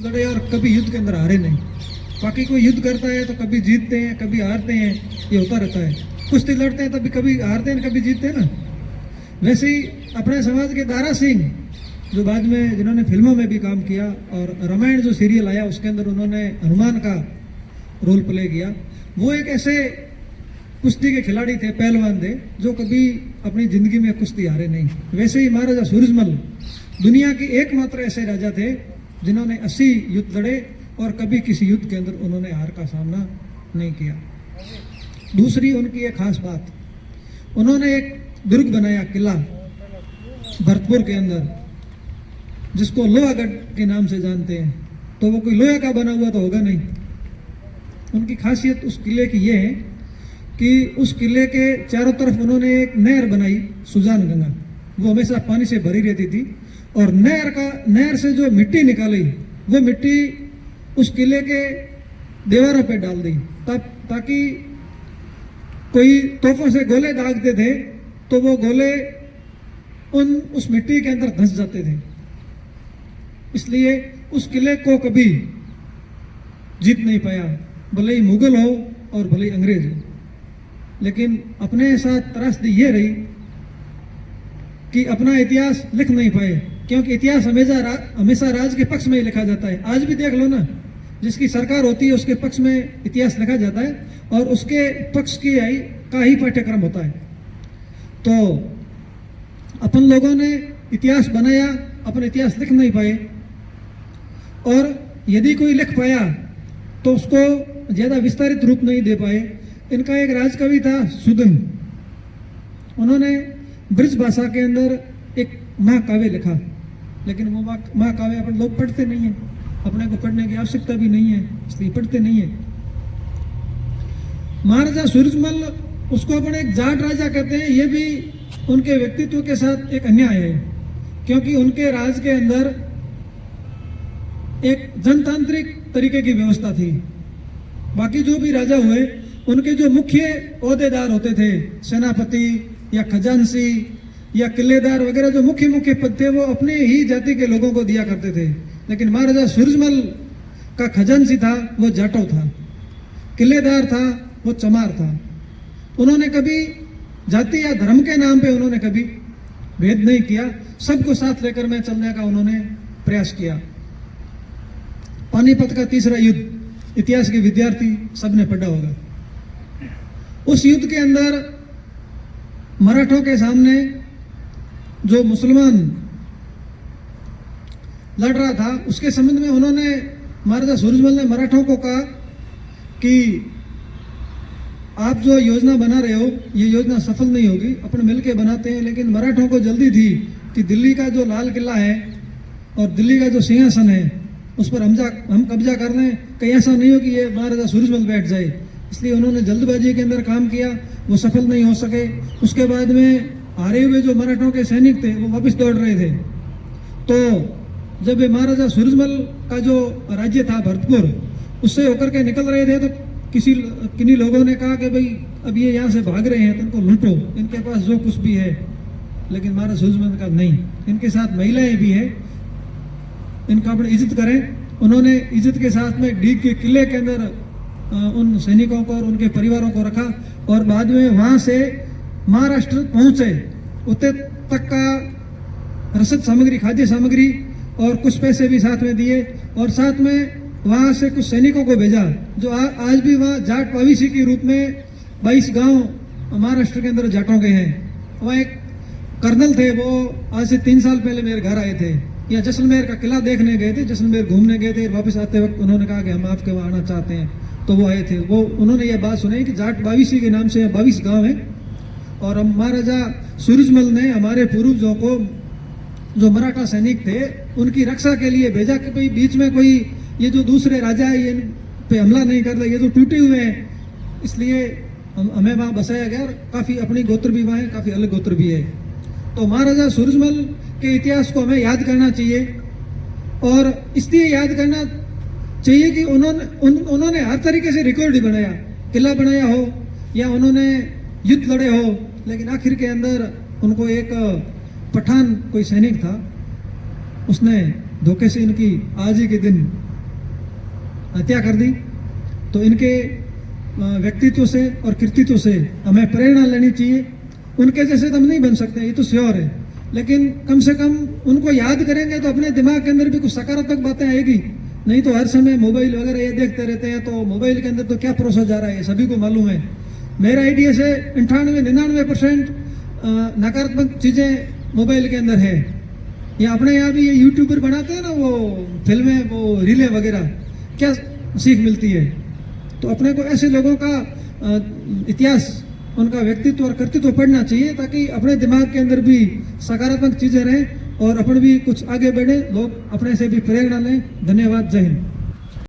लड़े और कभी युद्ध के अंदर हारे नहीं। बाकी कोई युद्ध करता है तो कभी जीतते हैं कभी हारते हैं, ये होता रहता है। कुश्ती लड़ते हैं तभी कभी हारते हैं कभी जीतते हैं ना। वैसे ही अपने समाज के दारा सिंह जो बाद में जिन्होंने फिल्मों में भी काम किया और रामायण जो सीरियल आया उसके अंदर उन्होंने हनुमान का रोल प्ले किया, वो एक ऐसे कुश्ती के खिलाड़ी थे, पहलवान थे, जो कभी अपनी जिंदगी में कुश्ती हारे नहीं। वैसे ही महाराजा सूरजमल दुनिया के एकमात्र ऐसे राजा थे जिन्होंने 80 युद्ध लड़े और कभी किसी युद्ध के अंदर उन्होंने हार का सामना नहीं किया। दूसरी उनकी एक खास बात, उन्होंने एक दुर्ग बनाया, किला भरतपुर के अंदर, जिसको लोहागढ़ के नाम से जानते हैं। तो वो कोई लोहे का बना हुआ तो होगा नहीं। उनकी खासियत उस किले की ये है कि उस किले के चारों तरफ उन्होंने एक नहर बनाई, सुजान गंगा, वो हमेशा पानी से भरी रहती थी। और नहर से जो मिट्टी निकाली वो मिट्टी उस किले के दीवारों पे डाल दी, ताकि कोई तोपों से गोले दागते थे तो वो गोले उस मिट्टी के अंदर धंस जाते थे। इसलिए उस किले को कभी जीत नहीं पाया, भले ही मुगल हो और भले ही अंग्रेज हो। लेकिन अपने साथ त्रासदी ये रही कि अपना इतिहास लिख नहीं पाए, क्योंकि इतिहास हमेशा राज के पक्ष में ही लिखा जाता है। आज भी देख लो ना, जिसकी सरकार होती है उसके पक्ष में इतिहास लिखा जाता है और उसके पक्ष का ही पाठ्यक्रम होता है। तो अपन लोगों ने इतिहास बनाया, अपन इतिहास लिख नहीं पाए, और यदि कोई लिख पाया तो उसको ज़्यादा विस्तारित रूप नहीं दे पाए। इनका एक राजकवि था सुदन, उन्होंने ब्रज भाषा के अंदर एक महाकाव्य लिखा, लेकिन वो महाकाव्य अपन लोग पढ़ते नहीं है, अपने को पढ़ने की आवश्यकता भी नहीं है, इसलिए पढ़ते नहीं है। महाराजा सूरजमल, उसको अपन एक जाट राजा कहते हैं, ये भी उनके व्यक्तित्व के साथ एक अन्याय है, क्योंकि उनके राज के अंदर एक जनतांत्रिक तरीके की व्यवस्था थी। बाकी जो भी राजा हुए उनके जो मुख्य ओहदेदार होते थे, सेनापति या खजांची या किलेदार वगैरह, जो मुख्य पद थे वो अपने ही जाति के लोगों को दिया करते थे। लेकिन महाराजा सूरजमल का खजांची था वो जाटो था, किलेदार था वो चमार था। उन्होंने कभी जाति या धर्म के नाम पे उन्होंने कभी भेद नहीं किया, सबको साथ लेकर में चलने का उन्होंने प्रयास किया। पानीपत का तीसरा युद्ध इतिहास के विद्यार्थी सबने पढ़ा होगा। उस युद्ध के अंदर मराठों के सामने जो मुसलमान लड़ रहा था, उसके संबंध में उन्होंने, महाराजा सूरजमल ने मराठों को कहा कि आप जो योजना बना रहे हो ये योजना सफल नहीं होगी, अपन मिलके बनाते हैं। लेकिन मराठों को जल्दी थी कि दिल्ली का जो लाल किला है और दिल्ली का जो सिंहासन है उस पर हम कब्जा कर लें, कहीं ऐसा नहीं हो कि ये महाराजा सूरजमल बैठ जाए। इसलिए उन्होंने जल्दबाजी के अंदर काम किया, वो सफल नहीं हो सके। उसके बाद में हारे हुए जो मराठों के सैनिक थे वो वापस दौड़ रहे थे। तो जब ये महाराजा सूरजमल का जो राज्य था भरतपुर, उससे होकर के निकल रहे थे, तो किन्हीं लोगों ने कहा कि भाई अब ये यहाँ से भाग रहे हैं तो इनको लूटो, इनके पास जो कुछ भी है। लेकिन महाराजा सूरजमल का नहीं, इनके साथ महिलाएं भी है, इनका अपनी इज्जत करें। उन्होंने इज्जत के साथ में डीग के किले के अंदर उन सैनिकों को और उनके परिवारों को रखा, और बाद में वहां से महाराष्ट्र पहुंचे, उतने तक का रसद सामग्री, खाद्य सामग्री और कुछ पैसे भी साथ में दिए, और साथ में वहां से कुछ सैनिकों को भेजा जो आज भी वहाँ जाट पाविसी के रूप में 22 गांव महाराष्ट्र के अंदर जाटों के हैं। वहाँ एक कर्नल थे, वो आज से 3 साल पहले मेरे घर आए थे, या जैसलमेर का किला देखने गए थे, जैसलमेर घूमने गए थे। वापस आते वक्त उन्होंने कहा कि हम आपके वहाँ आना चाहते हैं, तो वो आए थे। वो उन्होंने ये बात सुनाई कि जाट पाविसी के नाम से 22 गांव है, और हम महाराजा सूरजमल ने हमारे पूर्वजों को, जो मराठा सैनिक थे, उनकी रक्षा के लिए भेजा कि भाई बीच में कोई ये जो दूसरे राजा है ये पे हमला नहीं कर रहे, ये तो टूटे हुए हैं, इसलिए हमें वहाँ बसाया गया। और काफ़ी अपनी गोत्र भी वहाँ है, काफ़ी अलग गोत्र भी है। तो महाराजा सूरजमल के इतिहास को हमें याद करना चाहिए, और इसलिए याद करना चाहिए कि उन्होंने हर तरीके से रिकॉर्ड ही बनाया, किला बनाया हो या उन्होंने युद्ध लड़े हो, लेकिन आखिर के अंदर उनको एक पठान कोई सैनिक था, उसने धोखे से इनकी आज ही के दिन हत्या कर दी। तो इनके व्यक्तित्व से और कृतित्व से हमें प्रेरणा लेनी चाहिए। उनके जैसे तो हम नहीं बन सकते, ये तो श्योर है, लेकिन कम से कम उनको याद करेंगे तो अपने दिमाग के अंदर भी कुछ सकारात्मक बातें आएगी। नहीं तो हर समय मोबाइल वगैरह ये देखते रहते हैं, तो मोबाइल के अंदर तो क्या प्रोसेस जा रहा है सभी को मालूम है। मेरा आइडिया से 98-99% नकारात्मक चीज़ें मोबाइल के अंदर है। ये अपने यहाँ भी ये यूट्यूबर बनाते हैं ना, वो फिल्में, वो रीलें वगैरह, क्या सीख मिलती है। तो अपने को ऐसे लोगों का इतिहास, उनका व्यक्तित्व और कर्तृत्व पढ़ना चाहिए, ताकि अपने दिमाग के अंदर भी सकारात्मक चीज़ें रहें और अपन भी कुछ आगे बढ़े, लोग अपने से भी प्रेरणा लें। धन्यवाद। जय हिंद।